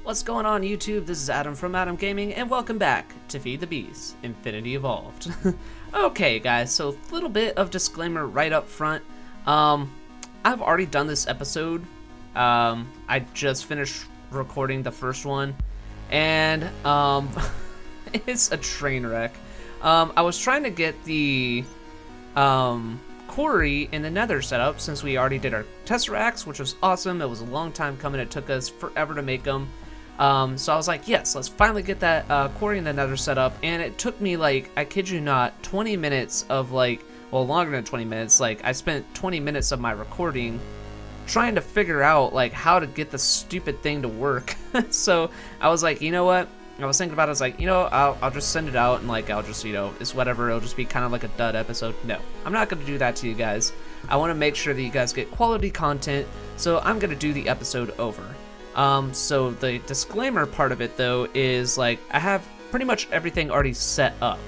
What's going on YouTube? This is Adam from Adam Gaming, and welcome back to FTB Infinity Evolved. Okay guys, so a little bit of disclaimer right up front. I've already done this episode. I just finished recording the first one, and it's a train wreck. I was trying to get the Quarry in the Nether set up since we already did our Tesseracts, which was awesome. It was a long time coming. It took us forever to make them. So I was like, yes, let's finally get that Quarry in the Nether set up, and it took me, like, I kid you not, 20 minutes of, like, well, longer than 20 minutes. Like, I spent 20 minutes of my recording trying to figure out, like, how to get the stupid thing to work. So I was like, you know what? I was thinking about it. I was like, you know, I'll just send it out, and, like, I'll just, you know, it's whatever. It'll just be kind of like a dud episode. No, I'm not going to do that to you guys. I want to make sure that you guys get quality content, so I'm going to do the episode over. So the disclaimer part of it, though, is, like, I have pretty much everything already set up.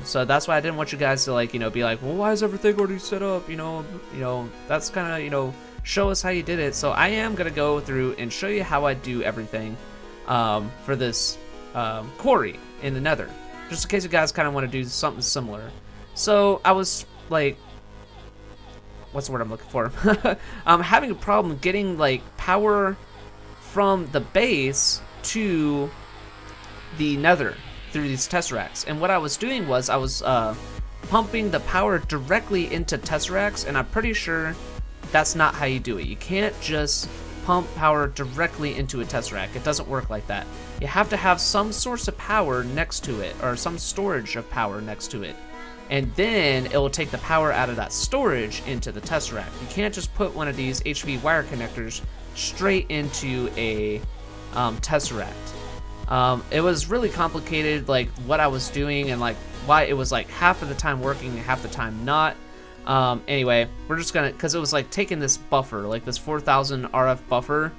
So that's why I didn't want you guys to, like, you know, be like, well, why is everything already set up? You know, that's kind of, you know, show us how you did it. So I am going to go through and show you how I do everything, for this, Quarry in the Nether, just in case you guys kind of want to do something similar. So I was, like, what's the word I'm looking for? I'm having a problem getting, like, power from the base to the Nether through these Tesseracts. And what I was doing was I was pumping the power directly into Tesseracts, and I'm pretty sure that's not how you do it. You can't just pump power directly into a Tesseract. It doesn't work like that. You have to have some source of power next to it, or some storage of power next to it. And then it will take the power out of that storage into the Tesseract. You can't just put one of these HV wire connectors straight into a Tesseract. It was really complicated, like, what I was doing, and, like, why it was, like, half of the time working and half the time not. Anyway, we're just gonna, because it was, like, taking this buffer, like this 4000 RF buffer,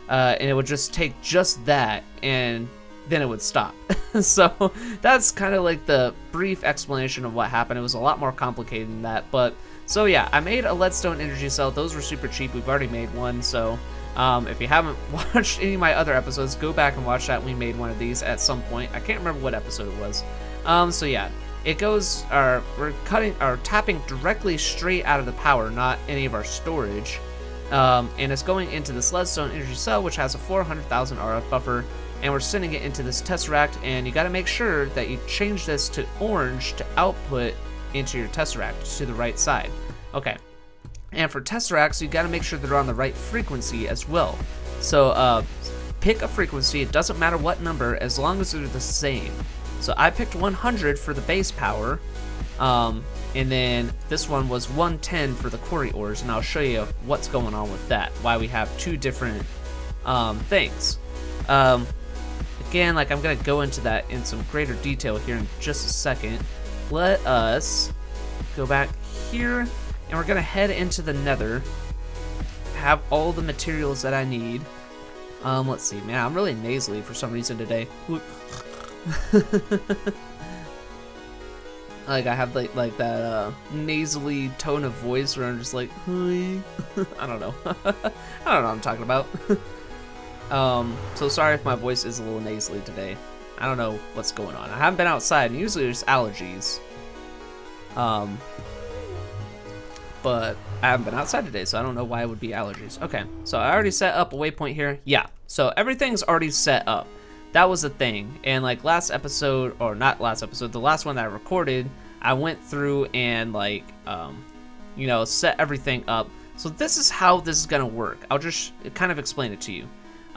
and it would just take just that, and then it would stop. So that's kind of like the brief explanation of what happened. It was a lot more complicated than that, but so yeah, I made a leadstone energy cell. Those were super cheap. We've already made one, so if you haven't watched any of my other episodes, go back and watch that. We made one of these at some point. I can't remember what episode it was. So yeah, it goes, we're tapping directly straight out of the power, not any of our storage, and it's going into this leadstone energy cell, which has a 400,000 RF buffer. And we're sending it into this Tesseract, and you got to make sure that you change this to orange to output into your Tesseract to the right side. Okay, and for Tesseracts, you got to make sure they're on the right frequency as well. So pick a frequency. It doesn't matter what number, as long as they're the same. So I picked 100 for the base power, and then this one was 110 for the Quarry ores, and I'll show you what's going on with that, why we have two different things. Again, like, I'm going to go into that in some greater detail here in just a second. Let us go back here, and we're going to head into the Nether. Have all the materials that I need. Let's see, man, I'm really nasally for some reason today. Like, I have, like that, nasally tone of voice where I'm just like, hi. I don't know. I don't know what I'm talking about. So sorry if my voice is a little nasally today. I don't know what's going on. I haven't been outside, and usually there's allergies. But I haven't been outside today, so I don't know why it would be allergies. Okay, so I already set up a waypoint here. Yeah, so everything's already set up. That was the thing. And, like, last episode, or not last episode, the last one that I recorded, I went through and, like, you know, set everything up. So this is how this is gonna work. I'll just kind of explain it to you.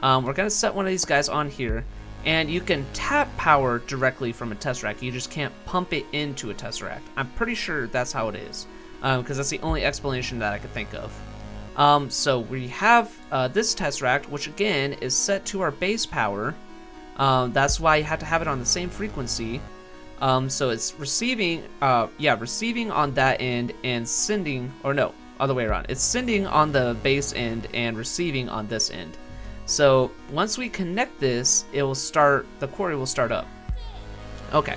We're going to set one of these guys on here, and you can tap power directly from a Tesseract. You just can't pump it into a Tesseract. I'm pretty sure that's how it is, because that's the only explanation that I could think of. So we have this Tesseract, which again is set to our base power. That's why you have to have it on the same frequency. So it's receiving, receiving on that end and sending, or no, other way around. It's sending on the base end and receiving on this end. So once we connect this, it will start, the Quarry will start up. Okay,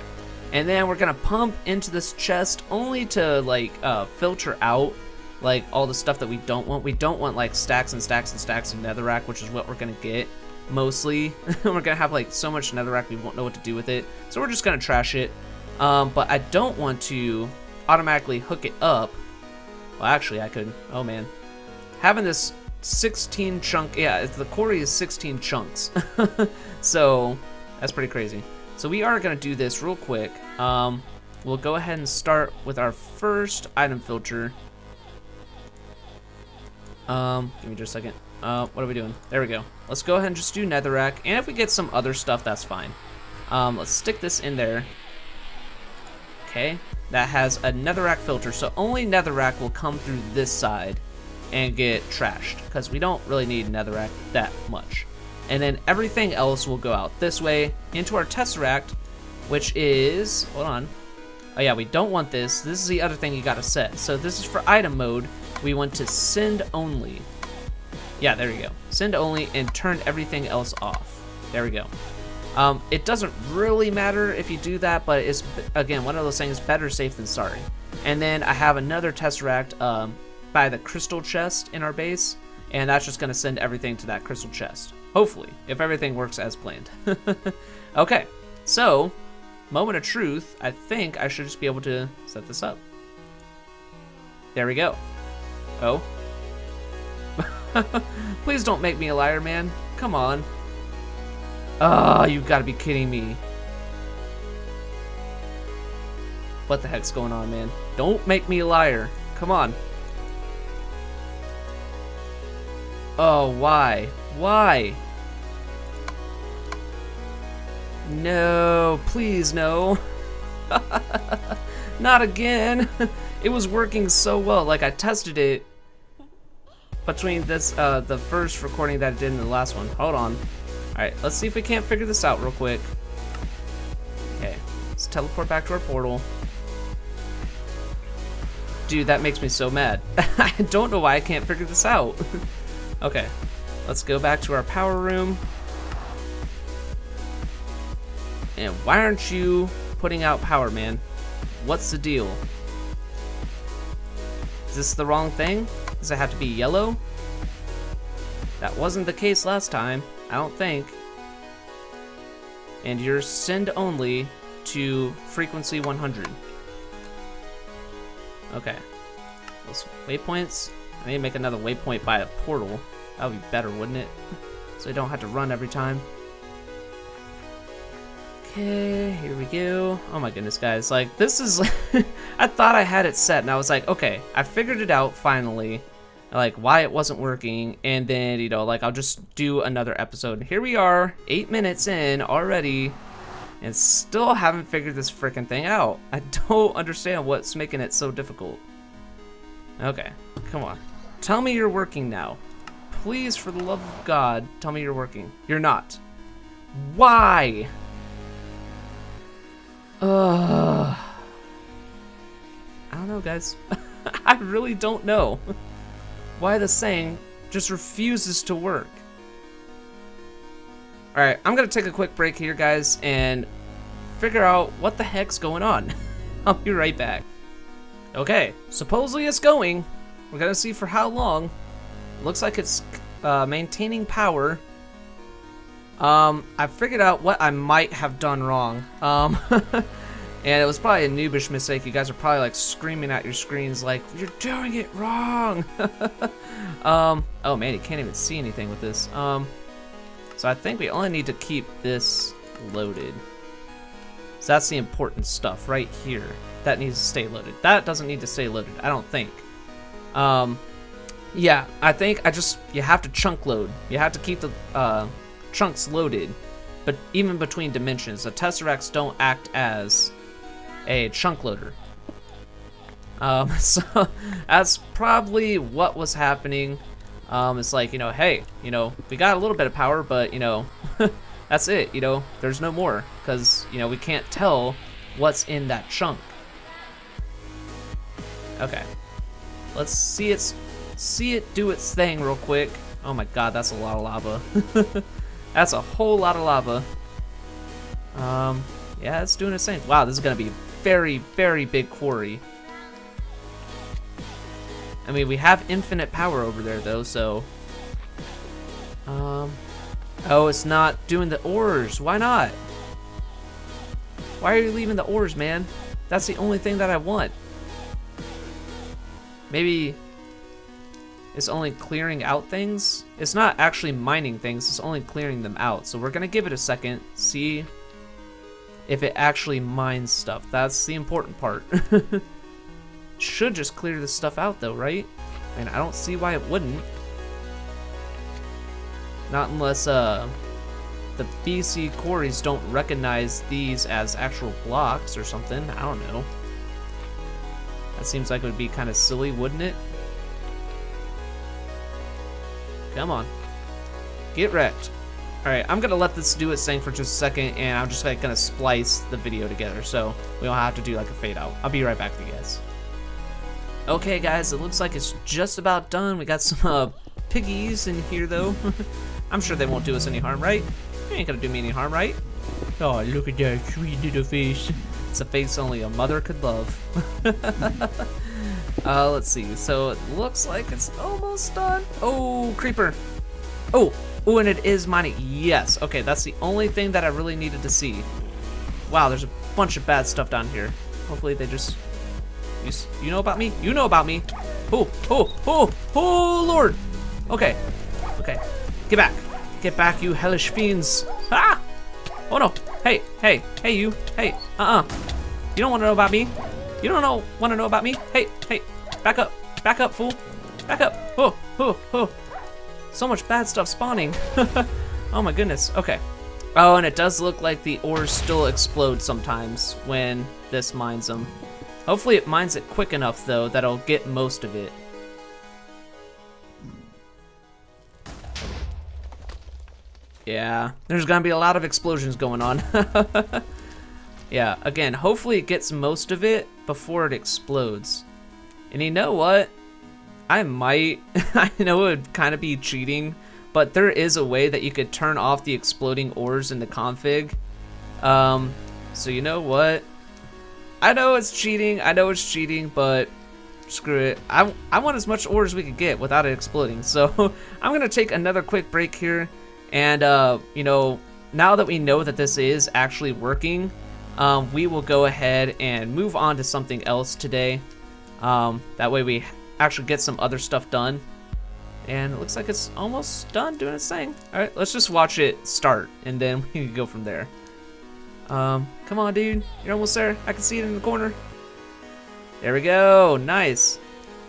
and then we're gonna pump into this chest only to, like, filter out, like, all the stuff that we don't want. We don't want, like, stacks and stacks and stacks of netherrack, which is what we're gonna get. mostly. We're gonna have like so much netherrack we won't know what to do with it, so we're just gonna trash it. But I don't want to automatically hook it up. Well, actually I could. Oh man, having this 16 chunk, yeah, the quarry is 16 chunks. So that's pretty crazy. So we are gonna do this real quick. We'll go ahead and start with our first item filter. Give me just a second. What are we doing? There we go. Let's go ahead and just do netherrack, and if we get some other stuff, that's fine. Let's stick this in there. Okay, that has a netherrack filter, so only netherrack will come through this side and get trashed, because we don't really need netherrack that much. And then everything else will go out this way into our Tesseract, which is, hold on. Oh yeah, we don't want this. This is the other thing you gotta set. So this is for item mode. We want to send only. Yeah, there you go. Send only and turn everything else off. There we go. It doesn't really matter if you do that, but it's, again, one of those things, better safe than sorry. And then I have another Tesseract by the crystal chest in our base, and that's just gonna send everything to that crystal chest. Hopefully, if everything works as planned. Okay, so, moment of truth, I think I should just be able to set this up. There we go. Oh. Please don't make me a liar, man. Come on. Oh, you've got to be kidding me. What the heck's going on, man? Don't make me a liar. Come on. Oh, why? Why? No, please no. Not again. It was working so well. Like, I tested it between this, the first recording that I did in the last one. Hold on. Alright, let's see if we can't figure this out real quick. Okay, let's teleport back to our portal. Dude, that makes me so mad. I don't know why I can't figure this out. Okay, let's go back to our power room. And why aren't you putting out power, man? What's the deal? Is this the wrong thing? Does it have to be yellow? That wasn't the case last time, I don't think. And you're send only to frequency 100. Okay. Those waypoints. I need to make another waypoint by a portal. That would be better, wouldn't it? So I don't have to run every time. Okay, here we go. Oh my goodness, guys. Like, this is... I thought I had it set, and I was like, okay, I figured it out finally. Like, why it wasn't working, and then, you know, like, I'll just do another episode. Here we are, 8 minutes in already, and still haven't figured this freaking thing out. I don't understand what's making it so difficult. Okay, come on. Tell me you're working now. Please, for the love of God, tell me you're working. You're not. Why? I don't know, guys. I really don't know why this thing just refuses to work. Alright, I'm gonna take a quick break here, guys, and figure out what the heck's going on. I'll be right back. Okay, supposedly it's going. We're gonna see for how long. Looks like it's maintaining power. I figured out what I might have done wrong. And it was probably a noobish mistake. You guys are probably like screaming at your screens like, you're doing it wrong. Oh man, you can't even see anything with this. So I think we only need to keep this loaded. So that's the important stuff right here. That needs to stay loaded. That doesn't need to stay loaded, I don't think. Yeah, I think you have to chunk load. You have to keep the chunks loaded, but even between dimensions. The Tesseracts don't act as a chunk loader. So that's probably what was happening. It's like, you know, hey, you know, we got a little bit of power, but, you know, that's it, you know, there's no more, because, you know, we can't tell what's in that chunk. Okay, let's see it do its thing real quick. Oh my god, that's a lot of lava. That's a whole lot of lava. Yeah, it's doing its thing. Wow, this is gonna be a very, very big quarry. I mean, we have infinite power over there, though, so... Oh, it's not doing the ores. Why not? Why are you leaving the ores, man? That's the only thing that I want. Maybe it's only clearing out things? It's not actually mining things, it's only clearing them out. So we're gonna give it a second, see if it actually mines stuff. That's the important part. Should just clear this stuff out though, right? I mean, I don't see why it wouldn't. Not unless the BC quarries don't recognize these as actual blocks or something. I don't know. That seems like it would be kind of silly, wouldn't it? Come on. Get wrecked. Alright, I'm gonna let this do its thing for just a second, and I'm just like gonna splice the video together so we don't have to do like a fade out. I'll be right back with you guys. Okay guys, it looks like it's just about done. We got some piggies in here though. I'm sure they won't do us any harm, right? They ain't gonna do me any harm, right? Oh, look at that sweet little face. It's a face only a mother could love. Let's see. So it looks like it's almost done. Oh, creeper. Oh, and it is mining. Yes. Okay, that's the only thing that I really needed to see. Wow, there's a bunch of bad stuff down here. Hopefully they just... You know about me? You know about me. Oh, Lord. Okay. Get back. Get back, you hellish fiends. Ah! Oh, no. Hey, you. Hey, You don't want to know about me. You don't want to know about me. Hey, back up, fool. Back up. Oh. So much bad stuff spawning. Oh my goodness. Okay. Oh, and it does look like the ores still explode sometimes when this mines them. Hopefully it mines it quick enough though that it'll get most of it. Yeah, there's gonna be a lot of explosions going on. Yeah, again, hopefully it gets most of it before it explodes. And you know what? I might, I know it would kind of be cheating, but there is a way that you could turn off the exploding ores in the config. So you know what? I know it's cheating, but screw it. I want as much ore as we could get without it exploding. So I'm gonna take another quick break here. And, you know, now that we know that this is actually working, we will go ahead and move on to something else today. That way we actually get some other stuff done. And it looks like it's almost done doing its thing. Alright, let's just watch it start, and then we can go from there. Come on, dude. You're almost there. I can see it in the corner. There we go. Nice.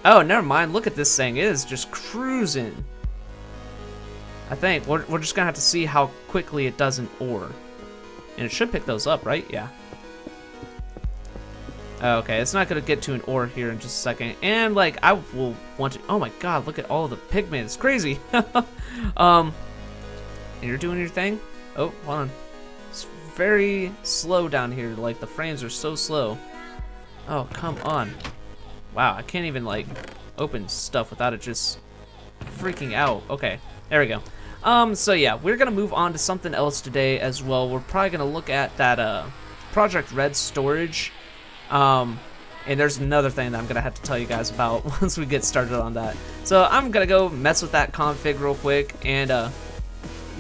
Oh, never mind. Look at this thing. It is just cruising. I think we're just gonna have to see how quickly it does an ore. And it should pick those up, right? Yeah. Okay, it's not gonna get to an ore here in just a second. And like I will want to, oh my god, look at all the pigmen. It's crazy. And you're doing your thing? Oh, hold on. It's very slow down here, like the frames are so slow. Oh, come on. Wow, I can't even like open stuff without it just freaking out. Okay, there we go. So yeah, we're gonna move on to something else today as well. We're probably gonna look at that Project Red storage. And there's another thing that I'm gonna have to tell you guys about once we get started on that. So I'm gonna go mess with that config real quick, and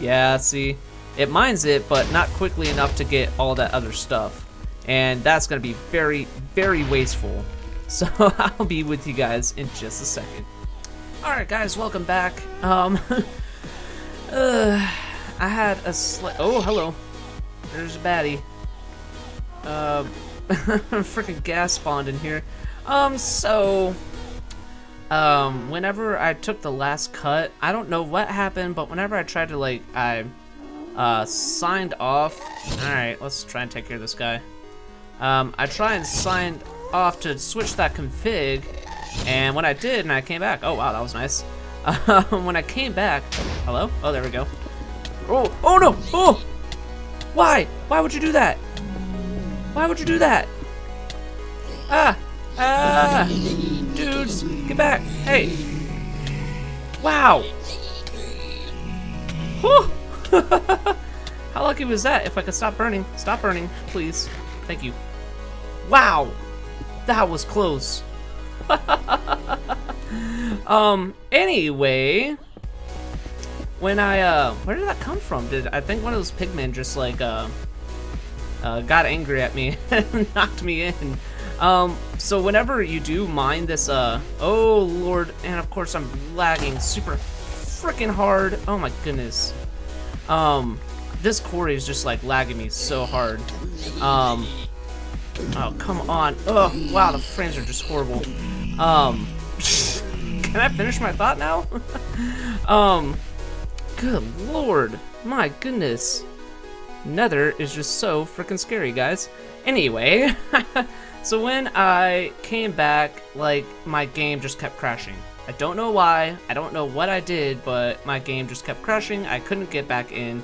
yeah, see, it mines it, but not quickly enough to get all that other stuff, and that's gonna be very, very wasteful. So I'll be with you guys in just a second. All right, guys, welcome back. I had a oh, hello. There's a baddie. Freaking gas spawned in here. Whenever I took the last cut, I don't know what happened, but whenever I tried to like, I signed off. All right, let's try and take care of this guy. I tried and signed off to switch that config, and when I did, and I came back. Oh wow, that was nice. When I came back, hello? Oh, there we go. Oh no! Oh, why? Why would you do that? Why would you do that? Dudes, get back! Hey! Wow! Whew. How lucky was that? If I could stop burning, please. Thank you. Wow, that was close. Anyway, when I, where did that come from? I think one of those pigmen just like, got angry at me and knocked me in. So whenever you do mine this, oh lord, and of course I'm lagging super freaking hard. Oh my goodness. This Quarry is just like lagging me so hard. Oh, come on. Oh, wow, the frames are just horrible. Can I finish my thought now? Good lord. My goodness. Nether is just so freaking scary, guys. Anyway, so when I came back, like, my game just kept crashing. I don't know why, I don't know what I did, but my game just kept crashing. I couldn't get back in.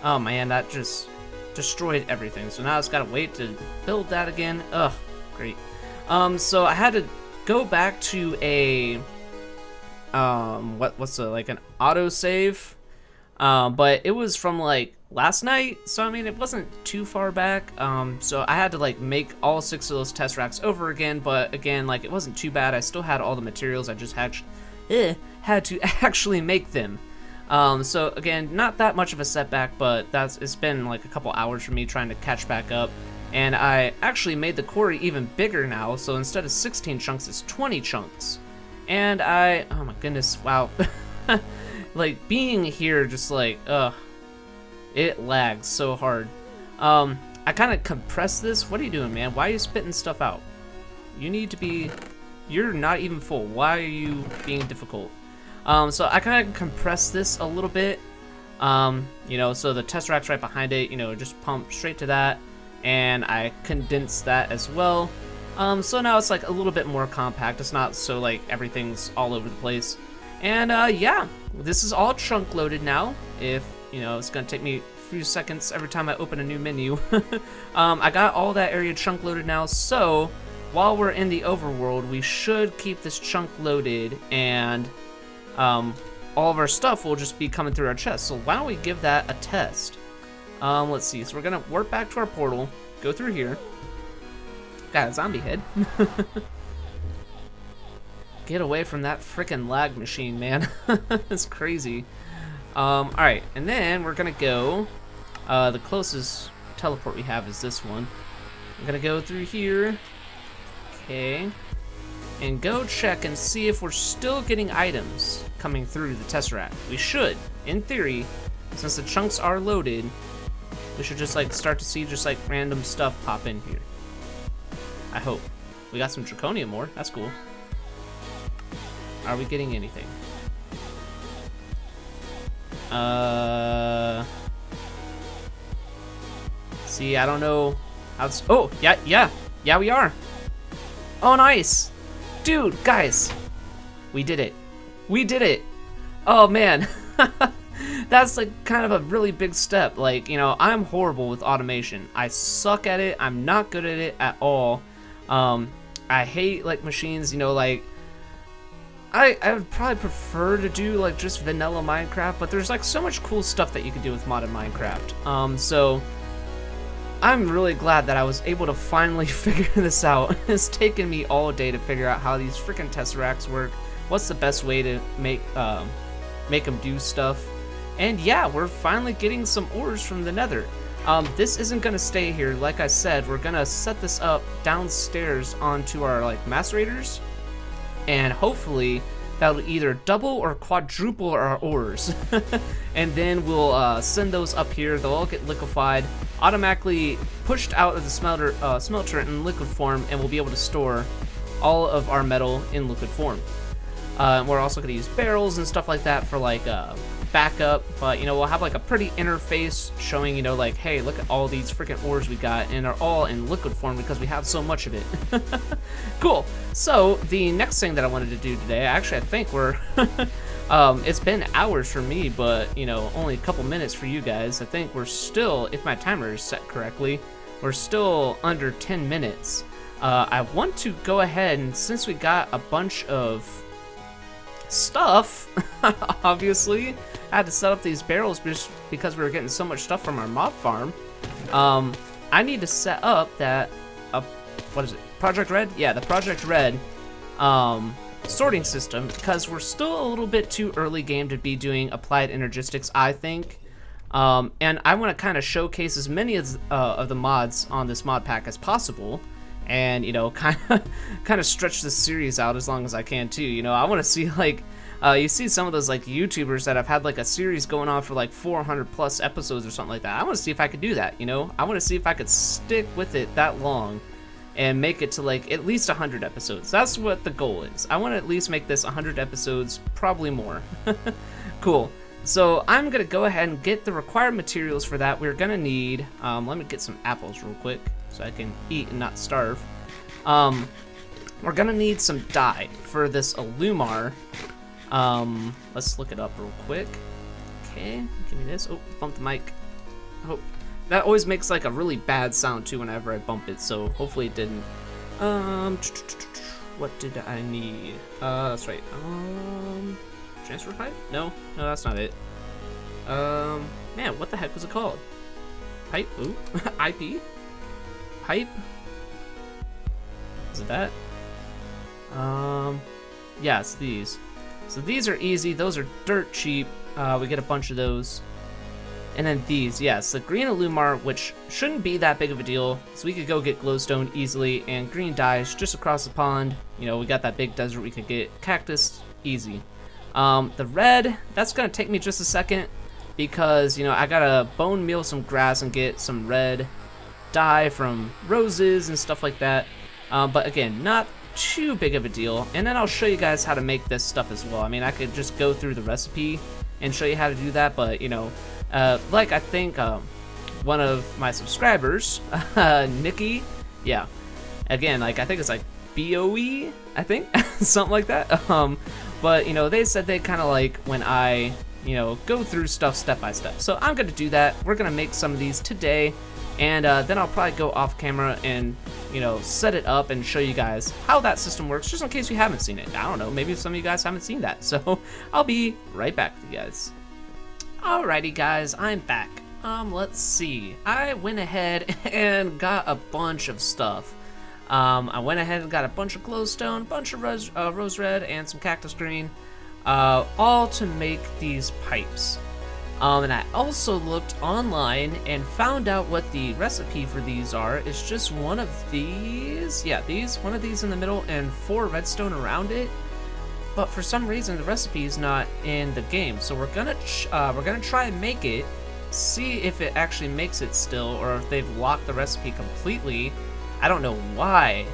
Oh man, that just destroyed everything. So now I just gotta wait to build that again. Ugh, great. So I had to go back to a, what's a, like an autosave? But it was from like last night, so I mean it wasn't too far back. So I had to like make all 6 of those Tesseracts over again, but again, like it wasn't too bad. I still had all the materials, I just had to actually make them. So again, not that much of a setback, but it's been like a couple hours for me trying to catch back up. And I actually made the Quarry even bigger now, so instead of 16 chunks, it's 20 chunks. And oh my goodness, wow. Like, being here just like, it lags so hard. I kind of compressed this. What are you doing, man? Why are you spitting stuff out? You need to be, you're not even full. Why are you being difficult? So I kind of compressed this a little bit, you know, so the Tesseract's right behind it, you know, just pump straight to that, and I condensed that as well. So now it's like a little bit more compact. It's not so like everything's all over the place. And yeah, this is all chunk loaded now. If, you know, it's gonna take me a few seconds every time I open a new menu. I got all that area chunk loaded now, so while we're in the overworld, we should keep this chunk loaded, and all of our stuff will just be coming through our chest. So why don't we give that a test? Let's see. So we're gonna warp back to our portal, go through here. Got a zombie head. Get away from that frickin' lag machine, man. It's crazy. Alright, and then we're gonna go, the closest teleport we have is this one. I'm gonna go through here. Okay. And go check and see if we're still getting items coming through the Tesseract. We should, in theory, since the chunks are loaded, we should just like start to see just like random stuff pop in here. I hope. We got some draconium ore, that's cool. Are we getting anything? See, I don't know how it's, oh, yeah, we are. Oh, nice. Dude, guys, we did it. We did it. Oh, man. That's like kind of a really big step. Like, you know, I'm horrible with automation. I suck at it. I'm not good at it at all. I hate like machines, you know, like I would probably prefer to do like just vanilla Minecraft, but there's like so much cool stuff that you can do with modded Minecraft. So I'm really glad that I was able to finally figure this out. It's taken me all day to figure out how these freaking Tesseracts work, what's the best way to make them do stuff. And yeah, we're finally getting some ores from the Nether. This isn't gonna stay here. Like I said, we're gonna set this up downstairs onto our like macerators, and hopefully that'll either double or quadruple our ores. And then we'll send those up here. They'll all get liquefied, automatically pushed out of the smelter in liquid form, and we'll be able to store all of our metal in liquid form. We're also gonna use barrels and stuff like that for like backup, but you know, we'll have like a pretty interface showing, you know, like, hey, look at all these freaking ores we got, and they're all in liquid form because we have so much of it. Cool. So the next thing that I wanted to do today, actually I think we're it's been hours for me, but you know, only a couple minutes for you guys. I think we're still, if my timer is set correctly, we're still under 10 minutes. I want to go ahead, and since we got a bunch of stuff, obviously I had to set up these barrels just because we were getting so much stuff from our mob farm. I need to set up that what is it, Project Red? Yeah, the Project Red sorting system, because we're still a little bit too early game to be doing applied energistics, I think. And I want to kind of showcase as many of the mods on this mod pack as possible, and you know, kind of stretch this series out as long as I can too. You know, I want to see like you see some of those like YouTubers that have had like a series going on for like 400 plus episodes or something like that. I want to see if I could do that. You know, I want to see if I could stick with it that long and make it to like at least 100 episodes. That's what the goal is. I want to at least make this 100 episodes, probably more. Cool. So I'm gonna go ahead and get the required materials for that. We're gonna need, let me get some apples real quick so I can eat and not starve. We're gonna need some dye for this Illumar. Let's look it up real quick. Okay, give me this. Oh, bump the mic. Oh, that always makes like a really bad sound too whenever I bump it, so hopefully it didn't. What did I need? That's right. Transfer pipe? No, that's not it. Man, what the heck was it called? Pipe? Ooh, IP? Pipe? Is it that? Yeah, it's these. So these are easy. Those are dirt cheap. We get a bunch of those. And then these, yes, the green Illumar, which shouldn't be that big of a deal, so we could go get glowstone easily, and green dyes just across the pond. You know, we got that big desert, we could get cactus easy. The red, that's gonna take me just a second, because, you know, I gotta bone meal some grass and get some red dye from roses and stuff like that. But again, not too big of a deal. And then I'll show you guys how to make this stuff as well. I mean, I could just go through the recipe and show you how to do that, but, you know, like I think one of my subscribers, Nikki, yeah, again, like I think it's like BOE, I think, something like that. But you know, they said they kind of like when I, you know, go through stuff step by step. So I'm gonna do that. We're gonna make some of these today, and then I'll probably go off camera and, you know, set it up and show you guys how that system works, just in case you haven't seen it. I don't know, maybe some of you guys haven't seen that. So I'll be right back with you guys. Alrighty guys, I'm back. Let's see. I went ahead and got a bunch of stuff. I went ahead and got a bunch of glowstone, bunch of rose red, and some cactus green, all to make these pipes. And I also looked online and found out what the recipe for these are. It's just one of these, yeah, one of these in the middle and 4 redstone around it. But for some reason the recipe is not in the game, so we're gonna try and make it, see if it actually makes it still, or if they've locked the recipe completely. I don't know why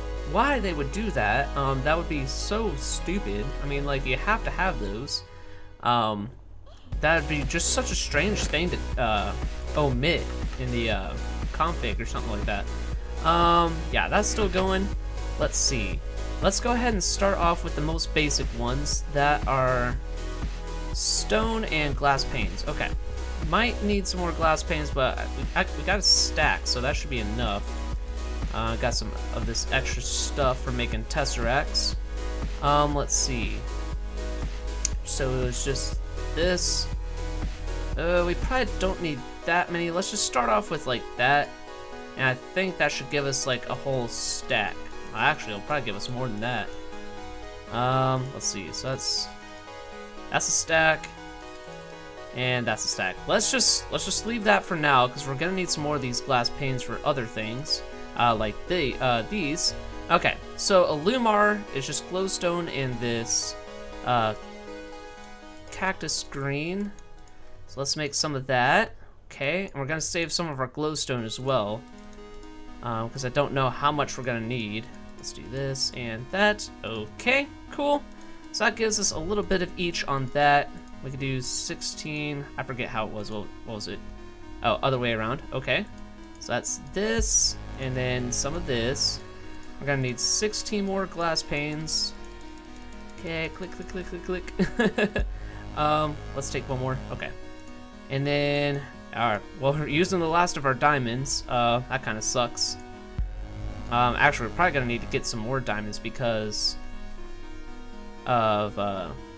they would do that. That would be so stupid. I mean, like, you have to have those. That'd be just such a strange thing to omit in the config or something like that. Yeah, that's still going. Let's see. Let's go ahead and start off with the most basic ones that are stone and glass panes. Okay, might need some more glass panes, but we got a stack, so that should be enough. Got some of this extra stuff for making Tesseracts. Let's see. So it's just this. We probably don't need that many. Let's just start off with like that, and I think that should give us like a whole stack. Actually, it'll probably give us more than that. Let's see. So that's a stack, and that's a stack. Let's just leave that for now, because we're gonna need some more of these glass panes for other things, like these. Okay, so Illumar is just glowstone in this cactus green. So let's make some of that. Okay, and we're gonna save some of our glowstone as well, because I don't know how much we're gonna need. Let's do this and that. Okay, cool. So that gives us a little bit of each on that. We could do 16. I forget how it was. What was it? Oh, other way around. Okay. So that's this, and then some of this. We're gonna need 16 more glass panes. Okay, click, click, click, click, click. Let's take one more. Okay. And then, alright, well, we're using the last of our diamonds. That kind of sucks. Actually, we're probably gonna need to get some more diamonds because of,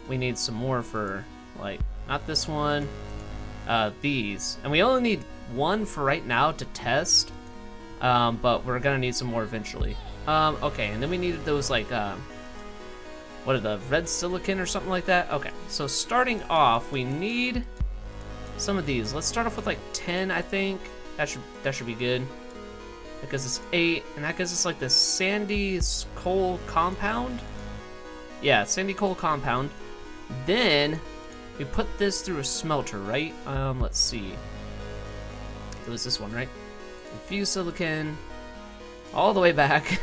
we need some more for, like, not this one, these. And we only need one for right now to test, but we're gonna need some more eventually. Okay, and then we needed those, like, what are the red silicon or something like that? Okay, so starting off, we need some of these. Let's start off with like 10, I think. That should be good. Because it's 8, and that gives us like the sandy coal compound. Yeah, sandy coal compound. Then we put this through a smelter, right? Let's see. It was this one, right? Infuse silicon all the way back.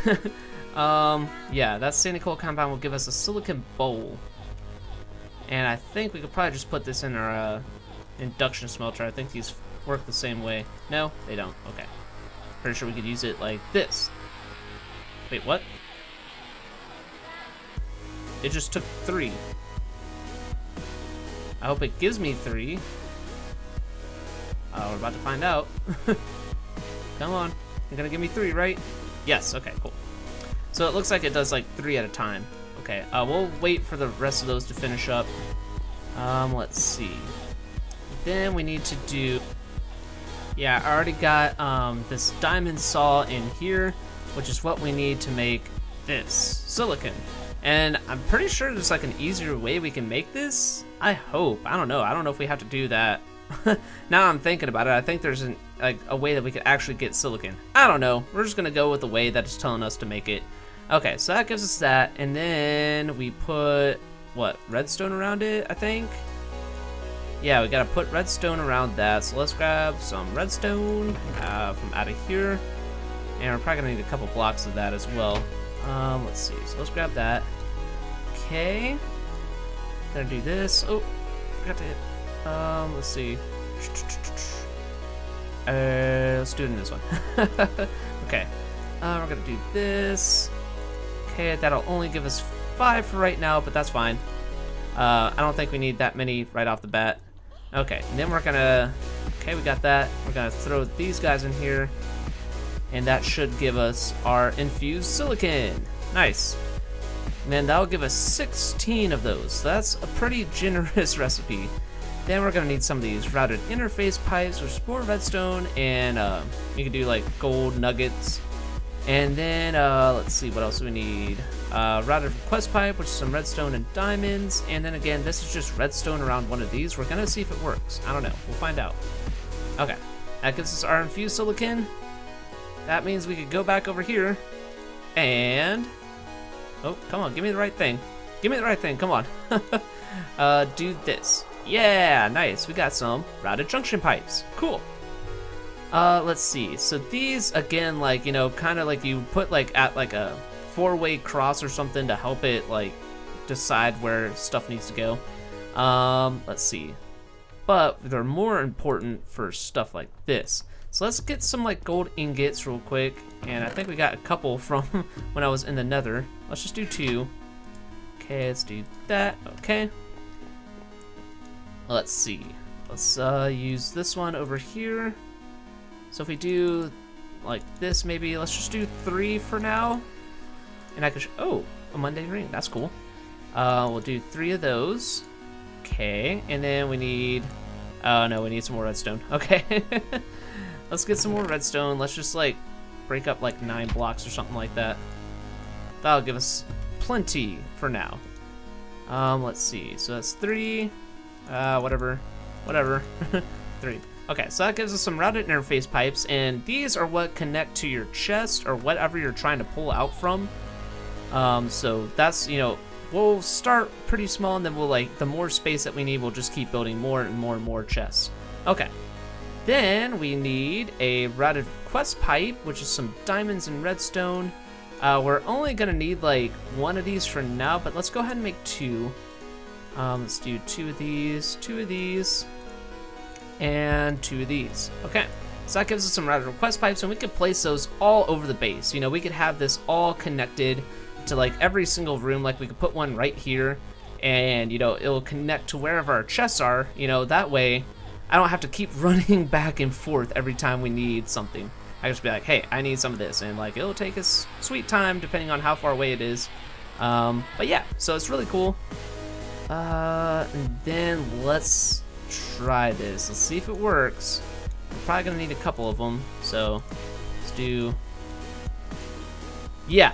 Yeah, that sandy coal compound will give us a silicon bowl. And I think we could probably just put this in our induction smelter. I think these work the same way. No, they don't. Okay. Pretty sure we could use it like this. Wait, what? It just took 3. I hope it gives me 3. We're about to find out. Come on. You're gonna give me 3, right? Yes, okay, cool. So it looks like it does like 3 at a time. Okay, we'll wait for the rest of those to finish up. Let's see. Then we need to do... Yeah, I already got this diamond saw in here, which is what we need to make this silicon. And I'm pretty sure there's like an easier way we can make this. I hope. I don't know. I don't know if we have to do that. Now I'm thinking about it, I think there's a way that we could actually get silicon. I don't know. We're just gonna go with the way that it's telling us to make it. Okay, so that gives us that, and then we put what, redstone around it, I think. Yeah, we gotta put redstone around that. So let's grab some redstone from out of here, and we're probably gonna need a couple blocks of that as well. Let's see. So let's grab that. Okay. Gonna do this. Oh, forgot to hit. Let's see. Let's do it in this one. Okay. We're gonna do this. Okay, that'll only give us 5 for right now, but that's fine. I don't think we need that many right off the bat. Okay, and then we're gonna... Okay, we got that. We're gonna throw these guys in here, and that should give us our infused silicon. Nice. And then that'll give us 16 of those. So that's a pretty generous recipe. Then we're gonna need some of these routed interface pipes, which is more redstone, and you can do like gold nuggets. And then let's see, what else do we need? Routed request pipe, which is some redstone and diamonds. And then again, this is just redstone around one of these. We're gonna see if it works. I don't know. We'll find out. Okay, that gives us our infused silicon. That means we could go back over here and... Oh, come on, give me the right thing. Give me the right thing, come on. Do this. Yeah, nice. We got some routed junction pipes. Cool. Let's see. So these, again, like, you know, kind of like you put like at like a 4-way cross or something to help it like decide where stuff needs to go. Let's see. But they're more important for stuff like this. So let's get some like gold ingots real quick. And I think we got a couple from when I was in the nether. Let's just do 2. Okay, let's do that. Okay. Let's see. Let's use this one over here. So if we do like this, maybe let's just do 3 for now. And I could, oh, a mundane ring. That's cool. We'll do 3 of those. Okay, and then we need, oh no, we need some more redstone. Okay. Let's get some more redstone. Let's just like break up like 9 blocks or something like that. That'll give us plenty for now. Let's see. So that's 3. Whatever. 3. Okay, so that gives us some routed interface pipes, and these are what connect to your chest or whatever you're trying to pull out from. So that's, you know, we'll start pretty small, and then we'll like, the more space that we need, we'll just keep building more and more and more chests. Okay. Then we need a routed request pipe, which is some diamonds and redstone. We're only gonna need like 1 of these for now, but let's go ahead and make 2. Let's do 2 of these, 2 of these, and 2 of these. Okay, so that gives us some routed request pipes, and we could place those all over the base. You know, we could have this all connected to like every single room. Like we could put one right here, and you know, it'll connect to wherever our chests are. You know, that way I don't have to keep running back and forth every time we need something. I just be like, hey, I need some of this, and like it'll take us sweet time depending on how far away it is. But yeah, so it's really cool. And then let's try this. Let's see if it works. We're probably gonna need a couple of them, so let's do... Yeah,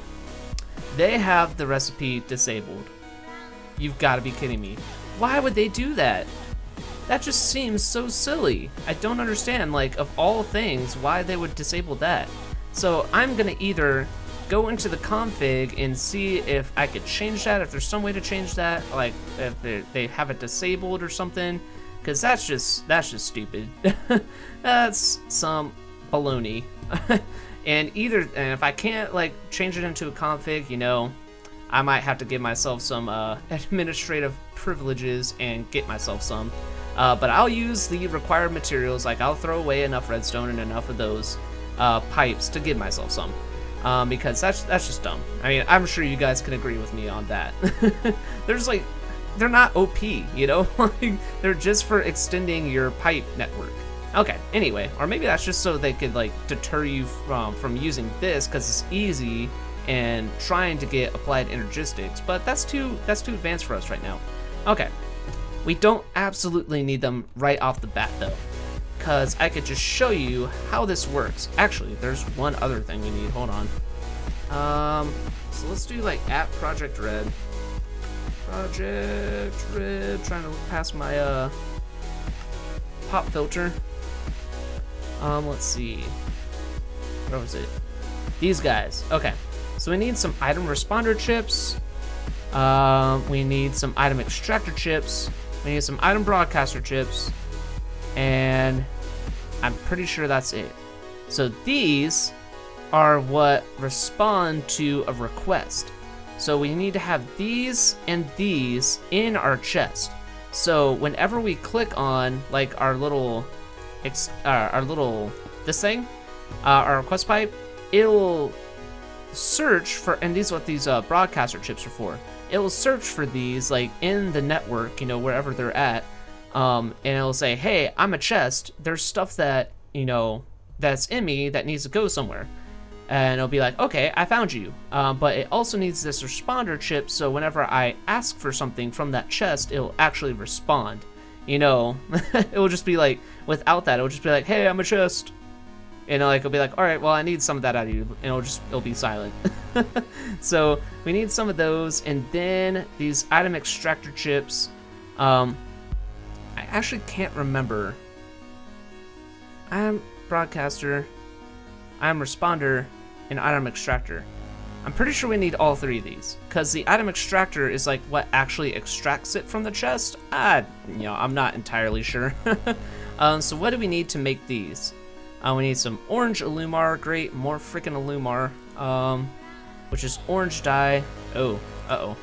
they have the recipe disabled. You've got to be kidding me. Why would they do that? That just seems so silly. I don't understand, like, of all things, why they would disable that. So I'm gonna either go into the config and see if I could change that, if there's some way to change that, like if they have it disabled or something, because that's just stupid. That's some baloney. And if I can't like change it into a config, you know, I might have to give myself some administrative privileges and get myself some. But I'll use the required materials, like I'll throw away enough redstone and enough of those pipes to give myself some. Because that's just dumb. I mean, I'm sure you guys can agree with me on that. They're not OP, you know? Like, they're just for extending your pipe network. Okay, anyway, or maybe that's just so they could like deter you from using this because it's easy and trying to get applied energistics, but that's too advanced for us right now. Okay, we don't absolutely need them right off the bat though, because I could just show you how this works. Actually, there's one other thing we need. Hold on. So let's do like @Project Red. Project Red. Trying to pass my pop filter. Let's see. Where was it? These guys. Okay. So we need some item responder chips. We need some item extractor chips. We need some item broadcaster chips. And I'm pretty sure that's it. So these are what respond to a request. So we need to have these and these in our chest. So whenever we click on like our little this thing, our request pipe, it'll search for, and these are what these broadcaster chips are for. It will search for these like in the network, you know, wherever they're at, and it'll say, hey, I'm a chest. There's stuff that, you know, that's in me that needs to go somewhere. And it'll be like, okay, I found you. But it also needs this responder chip, so whenever I ask for something from that chest, it'll actually respond. You know, it will just be like, without that, it'll just be like, hey, I'm a chest. And like, it'll be like, all right, well, I need some of that out of you. And it'll be silent. So we need some of those. And then these item extractor chips. I actually can't remember. I'm broadcaster, item responder, and item extractor. I'm pretty sure we need all three of these, because the item extractor is like what actually extracts it from the chest. You know, I'm not entirely sure. So what do we need to make these? We need some orange Illumar. Great, more freaking Illumar. Which is orange dye. Oh, uh-oh.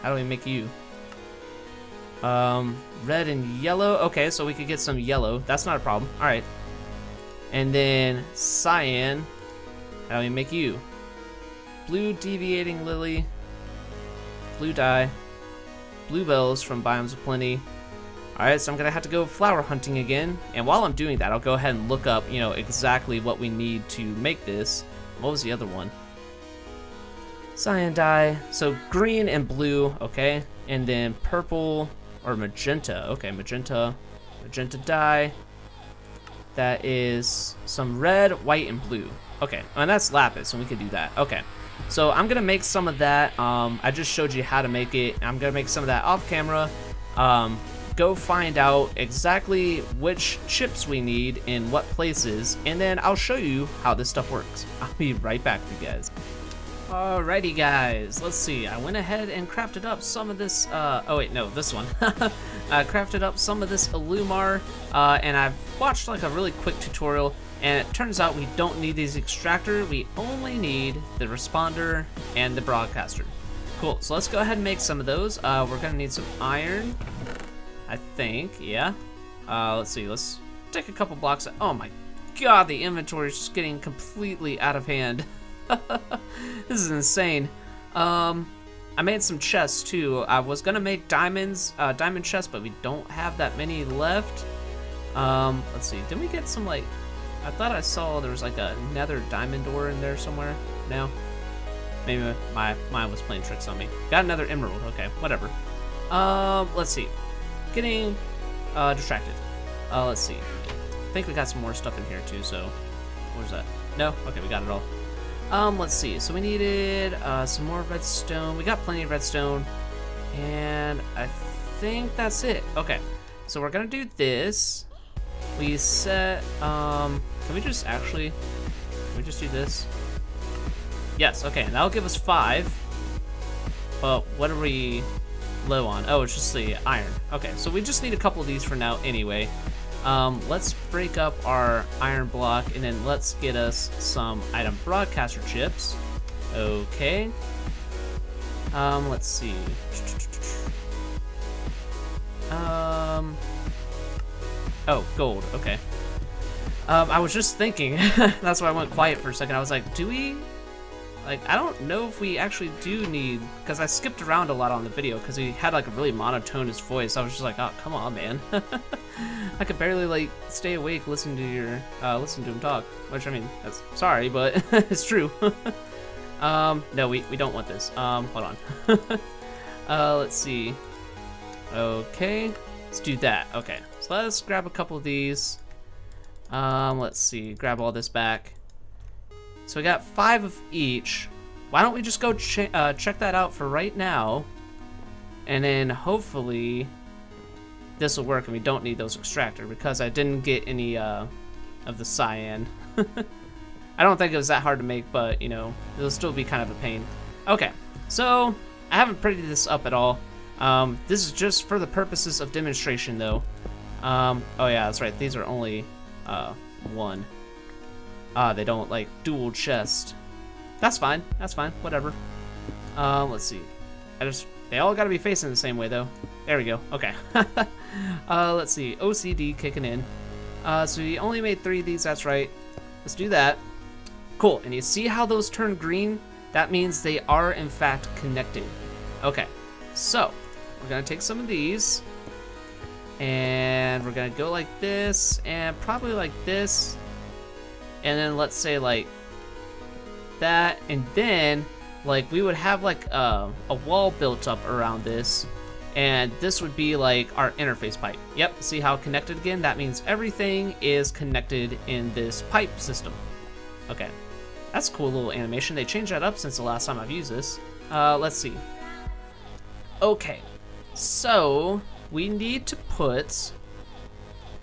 How do we make you? Red and yellow. Okay, so we could get some yellow. That's not a problem. All right. And then cyan. How do we make you? Blue deviating lily. Blue dye. Bluebells from Biomes of Plenty. Alright, so I'm gonna have to go flower hunting again. And while I'm doing that, I'll go ahead and look up, you know, exactly what we need to make this. What was the other one? Cyan dye. So green and blue, okay. And then purple or magenta. Okay, magenta dye. That is some red, white, and blue. Okay, and that's lapis, and we could do that. Okay, so I'm gonna make some of that. I just showed you how to make it. I'm gonna make some of that off camera. Go find out exactly which chips we need in what places, and then I'll show you how this stuff works. I'll be right back with you guys. Alrighty guys, let's see. I went ahead and crafted up some of this, oh wait, no, this one. I crafted up some of this Illumar, and I've watched like a really quick tutorial, and it turns out we don't need these extractor, we only need the responder and the broadcaster. Cool, so let's go ahead and make some of those. We're gonna need some iron, I think, yeah. Let's see, let's take a couple blocks. Oh my god, the inventory is just getting completely out of hand. This is insane. I made some chests too. I was gonna make diamond chests, but we don't have that many left. Let's see, did we get some like, I thought I saw there was like a nether diamond ore in there somewhere. No? Maybe my mind was playing tricks on me. Got another emerald, okay, whatever. Let's see. Getting distracted. Let's see. I think we got some more stuff in here too, so where's that? No? Okay, we got it all. Let's see. So we needed some more redstone. We got plenty of redstone. And I think that's it. Okay, so we're gonna do this. We set, can we just do this? Yes, okay, and that'll give us 5. But what are we low on? Oh, it's just the iron. Okay, so we just need a couple of these for now anyway. Let's break up our iron block, and then let's get us some item broadcaster chips. Okay. Let's see. Oh, gold, okay. I was just thinking, that's why I went quiet for a second. I was like, I don't know if we actually do need, because I skipped around a lot on the video because he had like a really monotonous voice. I was just like, oh, come on, man. I could barely like stay awake listening to him talk, which, I mean, that's sorry, but it's true. No, we don't want this. Hold on. Let's see. Okay, let's do that. Okay, so let's grab a couple of these. Let's see, grab all this back. So we got 5 of each. Why don't we just go check that out for right now, and then hopefully this will work and we don't need those extractor, because I didn't get any of the cyan. I don't think it was that hard to make, but you know, it'll still be kind of a pain. Okay, so I haven't prettied this up at all. This is just for the purposes of demonstration though. Oh yeah, that's right, these are only 1. They don't like dual chest. That's fine, whatever. Let's see. They all gotta be facing the same way though. There we go, okay. Let's see, OCD kicking in. So we only made 3 of these, that's right. Let's do that. Cool, and you see how those turn green? That means they are in fact connected. Okay, so we're gonna take some of these, and we're gonna go like this, and probably like this, and then let's say like that, and then like we would have like a wall built up around this, and this would be like our interface pipe. Yep, see how connected again? That means everything is connected in this pipe system. Okay, that's a cool little animation. They changed that up since the last time I've used this. Let's see. Okay, so we need to put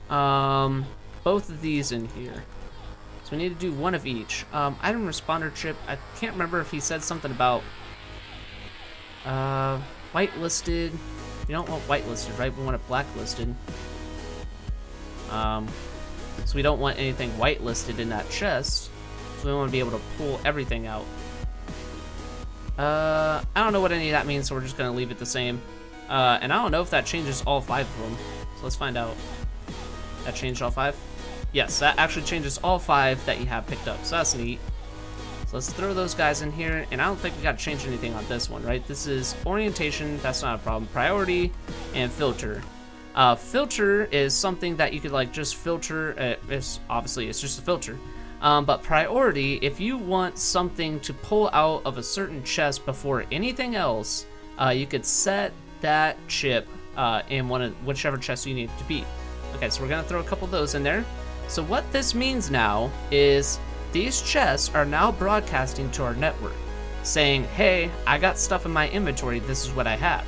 both of these in here. So we need to do 1 of each. Item responder chip. I can't remember if he said something about whitelisted. We don't want whitelisted, right? We want it blacklisted. So we don't want anything whitelisted in that chest. So we want to be able to pull everything out. I don't know what any of that means, so we're just gonna leave it the same. And I don't know if that changes all 5 of them. So let's find out. That changed all 5? Yes, that actually changes all 5 that you have picked up, so that's neat. So let's throw those guys in here, and I don't think we gotta change anything on this one, right? This is orientation, that's not a problem. Priority, and filter. Filter is something that you could like just filter, obviously it's just a filter. But priority, if you want something to pull out of a certain chest before anything else, you could set that chip in whichever chest you need it to be. Okay, so we're gonna throw a couple of those in there. So what this means now is these chests are now broadcasting to our network, saying, hey, I got stuff in my inventory, this is what I have.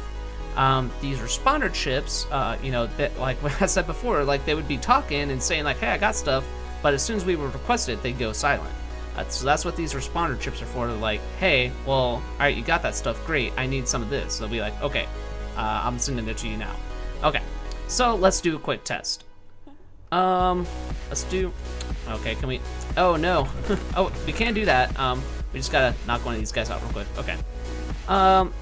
These responder chips, you know, that, like what I said before, like they would be talking and saying like, hey, I got stuff, but as soon as we would request it, they'd go silent. So that's what these responder chips are for. They're like, hey, well, all right, you got that stuff, great, I need some of this. So they'll be like, okay, I'm sending it to you now. Okay, so let's do a quick test. Let's do, okay, can we, oh no, oh, we can't do that. We just gotta knock one of these guys out real quick. Okay,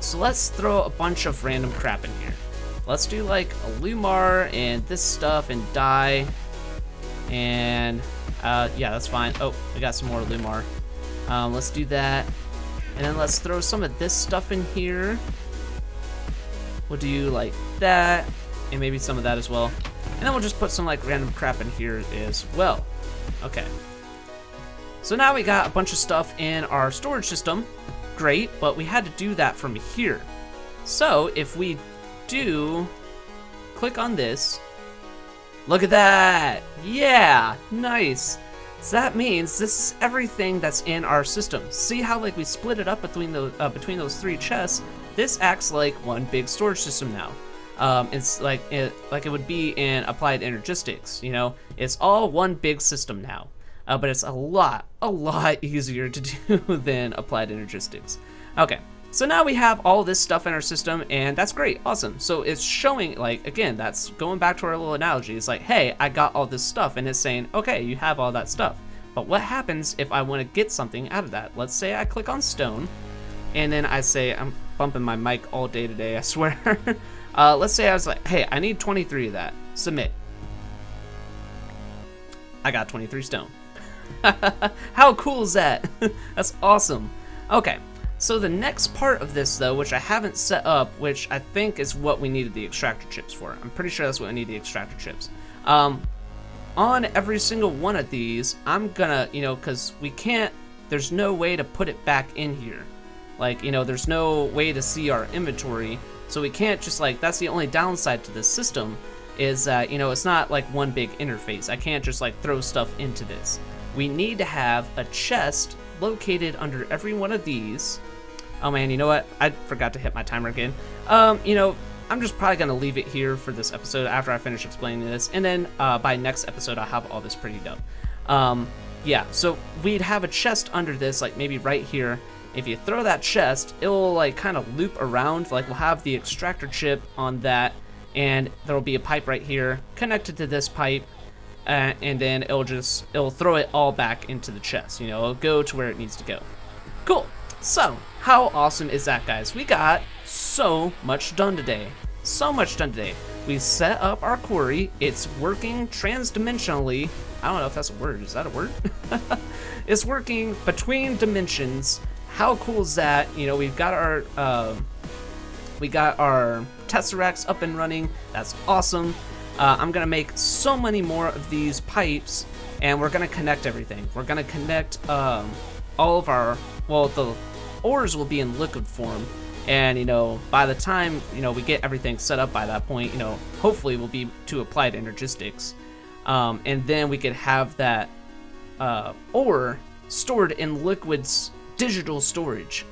so let's throw a bunch of random crap in here. Let's do like a Lumar and this stuff and dye, and yeah, that's fine. Oh, we got some more Lumar. Let's do that, and then let's throw some of this stuff in here. We'll do like that, and maybe some of that as well. And then we'll just put some like random crap in here as well. Okay. So now we got a bunch of stuff in our storage system. Great, but we had to do that from here. So if we do click on this, look at that. Yeah, nice. So that means this is everything that's in our system. See how like we split it up between those 3 chests? this acts like one big storage system now. It's like it would be in Applied Energistics. You know, it's all one big system now. But it's a lot easier to do than Applied Energistics. Okay, so now we have all this stuff in our system, and that's great, awesome. So it's showing, like, again, that's going back to our little analogy. It's like, hey, I got all this stuff, and it's saying, okay, you have all that stuff. But what happens if I want to get something out of that? Let's say I click on stone, and then I say, I'm bumping my mic all day today, I swear. Let's say I was like, hey, I need 23 of that. Submit. I got 23 stone. How cool is that? That's awesome. Okay, so the next part of this, though, which I haven't set up, which I think is what we needed the extractor chips for. I'm pretty sure that's what we need the extractor chips. On every single one of these, I'm gonna, you know, because we can't, there's no way to put it back in here. Like, you know, there's no way to see our inventory, so we can't just, like, that's the only downside to this system, is that, you know, it's not like one big interface. I can't just, like, throw stuff into this. We need to have a chest located under every one of these. Oh man, you know what? I forgot to hit my timer again. You know, I'm just probably gonna leave it here for this episode after I finish explaining this, and then by next episode I'll have all this prettied up. Yeah, so we'd have a chest under this, like maybe right here. If you throw that chest, it'll like kind of loop around. Like we'll have the extractor chip on that, and there'll be a pipe right here connected to this pipe. And then it'll throw it all back into the chest. You know, it'll go to where it needs to go. Cool. So, how awesome is that, guys? We got so much done today. So much done today. We set up our quarry. It's working transdimensionally. I don't know if that's a word. Is that a word? It's working between dimensions. How cool is that? You know, we've got our Tesseracts up and running. That's awesome. I'm gonna make so many more of these pipes, and we're gonna connect everything. We're gonna connect all of our, well, the ores will be in liquid form, and you know, by the time, you know, we get everything set up by that point, you know, hopefully we'll be to Applied Energistics, and then we could have that ore stored in liquid's digital storage.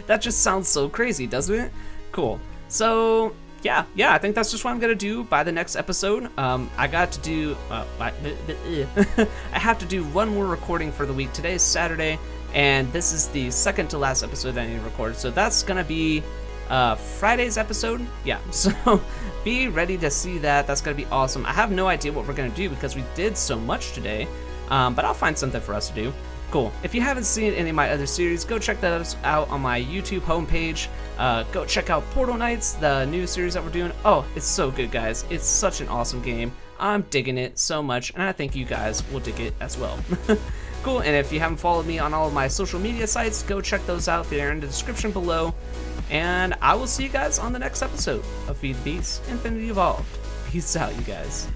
That just sounds so crazy, doesn't it? Cool. So yeah, I think that's just what I'm gonna do by the next episode. I got to do, I have to do one more recording for the week. Today's Saturday, and this is the second to last episode that I need to record. So that's gonna be Friday's episode. Yeah, so be ready to see that. That's gonna be awesome. I have no idea what we're gonna do because we did so much today, but I'll find something for us to do. Cool. If you haven't seen any of my other series, go check those out on my YouTube homepage. Go check out Portal Knights, the new series that we're doing. Oh, it's so good, guys. It's such an awesome game. I'm digging it so much, and I think you guys will dig it as well. Cool, and if you haven't followed me on all of my social media sites, go check those out. They're in the description below. And I will see you guys on the next episode of FTB Infinity Evolved. Peace out, you guys.